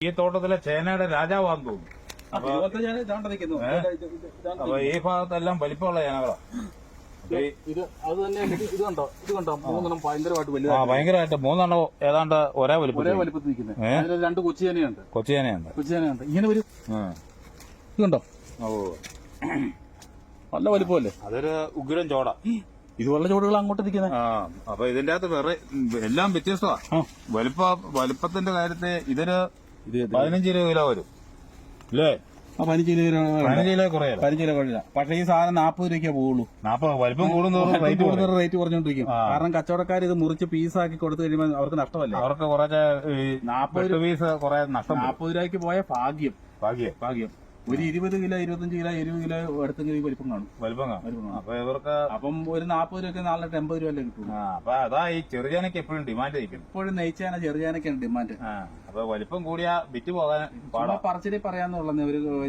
ഈ തോട്ടത്തിലെ ചേനയുടെ രാജാവാന്ന് തോന്നുന്നു. അപ്പൊ ഈ ഭാഗത്തെല്ലാം വലിപ്പമുള്ള ചേനകളാണ്. ഭയങ്കരമായിട്ട് മൂന്നെണ്ണം ഏതാണ്ട് ഒരേ വലിപ്പത്തിൽ നിൽക്കുന്നത്. രണ്ട് കൊച്ചിയേനയുണ്ട്. കൊച്ചിയേനയുണ്ട് ഇങ്ങനെ വരും. ഇതുണ്ടോ? ഓ, നല്ല വലിപ്പമല്ലേ? അതൊരു ഉഗ്രം ചോട. ഇതുപോലുള്ള ചോടുകൾ അങ്ങോട്ട് നിൽക്കുന്നത്. അപ്പൊ ഇതിന്റെ അകത്ത് വേറെ എല്ലാം വ്യത്യസ്തമാണ്. വലിപ്പത്തിന്റെ കാര്യത്തിൽ ഇതിന് 15 കിലോ വരും അല്ലേ? 15 കിലോ കുറയില്ല. 15 കിലോ കുറയില്ല. പക്ഷേ ഈ സാധനം 40 രൂപയ്ക്ക് പോകുള്ളൂ. 40 വലിപ്പം കൂടുന്നതോറും റേറ്റ് കുറഞ്ഞോണ്ടിരിക്കും. കാരണം കച്ചവടക്കാർ ഇത് മുറിച്ച് പീസാക്കി കൊടുത്തു കഴിയുമ്പോൾ അവർക്ക് നഷ്ടമല്ലേ? അവർക്ക് കുറച്ച് 40 പീസ് കുറെ നഷ്ടം. 40 രൂപയ്ക്ക് പോയ ഭാഗ്യം. ഒരു 20 കിലോ 25 കിലോ 20 കിലോ എടുത്തെങ്കിൽ ഈ വലിപ്പം കാണും. അപ്പൊ ഇവർക്ക് അപ്പം ഒരു 40 രൂപയ്ക്ക് നാളെ 80 രൂപ അല്ലേ കിട്ടും. അപ്പൊ അതാ ഈ ചെറുചേനയ്ക്ക് എപ്പോഴും ഡിമാൻഡ് ആയിരിക്കും. എപ്പോഴും നെയ്ച്ചാന ചെറുചാനൊക്കെയാണ് ഡിമാൻഡ്. അപ്പൊ വലിപ്പം കൂടിയ വിറ്റ് പോകാൻ പറച്ചിലേ പറയാന്നുള്ളത്.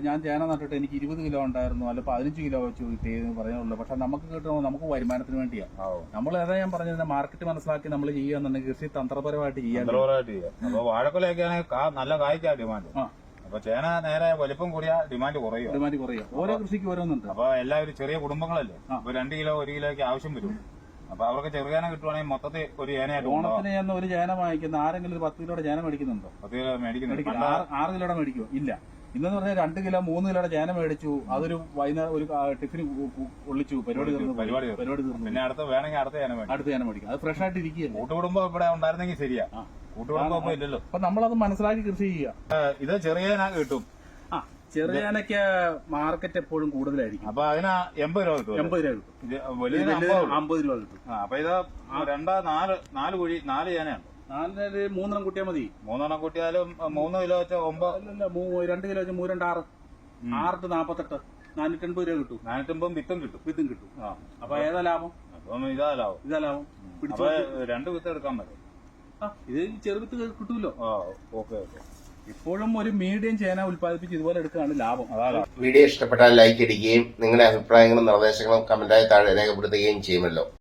ഞാൻ ചേന നട്ടിട്ട് എനിക്ക് 20 കിലോ ഉണ്ടായിരുന്നു, അല്ല 15 കിലോ വെച്ച് കിട്ടിയെന്ന് പറയാനുള്ളൂ. പക്ഷെ നമുക്ക് കിട്ടുമ്പോൾ നമുക്ക് വരുമാനത്തിന് വേണ്ടിയാണ്. നമ്മൾ ഏതാ ഞാൻ പറഞ്ഞത്, മാർക്കറ്റ് മനസ്സിലാക്കി നമ്മൾ ചെയ്യാന്നുണ്ടെങ്കിൽ കൃഷി തന്ത്രപരമായിട്ട് ചെയ്യാം. അപ്പൊ വാഴക്കൊലയൊക്കെ ആണെങ്കിൽ നല്ല കായ്ക്കാ ഡിമാൻഡ്. അപ്പൊ ചേന നേരെ വലിപ്പം കൂടിയ ഡിമാൻഡ് കുറയും. ഓരോ കൃഷിക്ക് ഓരോന്നുണ്ട്. അപ്പൊ എല്ലാവരും ചെറിയ കുടുംബങ്ങളല്ലേ, അപ്പൊ 2 കിലോ 1 കിലോയ്ക്ക് ആവശ്യം വരും. അപ്പൊ അവർക്ക് ചെറുചേന കിട്ടുവാണെങ്കിൽ മൊത്തത്തിൽ ഒരു ചേനയായിട്ട് ഓണത്തിന് ചെന്ന് ഒരു ചേന വാങ്ങിക്കുന്ന ആരെങ്കിലും ഒരു 10 കിലോയുടെ ചേന മേടിക്കുന്നുണ്ടോ? 10 കിലോ മേടിക്കുന്നുണ്ട്. 6 കിലോയുടെ മേടിക്കുമോ? ഇല്ല. ഇന്നെന്ന് പറഞ്ഞാൽ 2 കിലോ 3 കിലോയുടെ ചേന മേടിച്ചു, അതൊരു വൈകുന്നേരം ഒരു ടിഫിന് ഒളിച്ചു, പരിപാടി തീർന്നു. പിന്നെ അടുത്ത വേണമെങ്കിൽ അടുത്ത ചേന മേടിക്കും. അത് ഫ്രഷ് ആയിട്ട് ഇരിക്കുകയല്ലേ. കൂട്ടുകുടുംബം ഇവിടെ ഉണ്ടായിരുന്നെങ്കിൽ ശരിയാ. കൂട്ടുകുടുംബം ഇല്ലല്ലോ. അപ്പൊ നമ്മളത് മനസ്സിലാക്കി കൃഷി ചെയ്യുക. ഇത് ചെറിയ ചേന കിട്ടും. ചെറുചേനയ്ക്ക് മാർക്കറ്റ് എപ്പോഴും കൂടുതലായിരിക്കും. അപ്പൊ അതിന് 80 രൂപ കിട്ടും. 80 രൂപ കിട്ടും. 50 രൂപ കിട്ടും. അപ്പൊ ഇത് 4 കുഴി 4 ചേനയാണ്. 4 3 കൂട്ടിയാൽ മതി. 3 കൂട്ടിയാലും 3 കിലോ വെച്ച 9. 2 കിലോ വെച്ച് 3 2 6 6 48 480 രൂപ കിട്ടും. 480 വിത്തും കിട്ടും. അപ്പൊ ഏതാ ലാഭം? അപ്പം ഇതാ ലാഭം. പിടിച്ചോ. 2 വിത്ത് എടുക്കാൻ പറ്റും. ഇത് ചെറുവിത്ത് കിട്ടൂല്ലോ. ഓക്കെ. ഇപ്പോഴും ഒരു മീഡിയം ചേന ഉൽപ്പാദിപ്പിച്ച് ഇതുപോലെ എടുക്കുകയാണ് ലാഭം. വീഡിയോ ഇഷ്ടപ്പെട്ടാൽ ലൈക്ക് അടിക്കുകയും നിങ്ങളുടെ അഭിപ്രായങ്ങളും നിർദ്ദേശങ്ങളും കമന്റായി താഴെ രേഖപ്പെടുത്തുകയും ചെയ്യുമല്ലോ.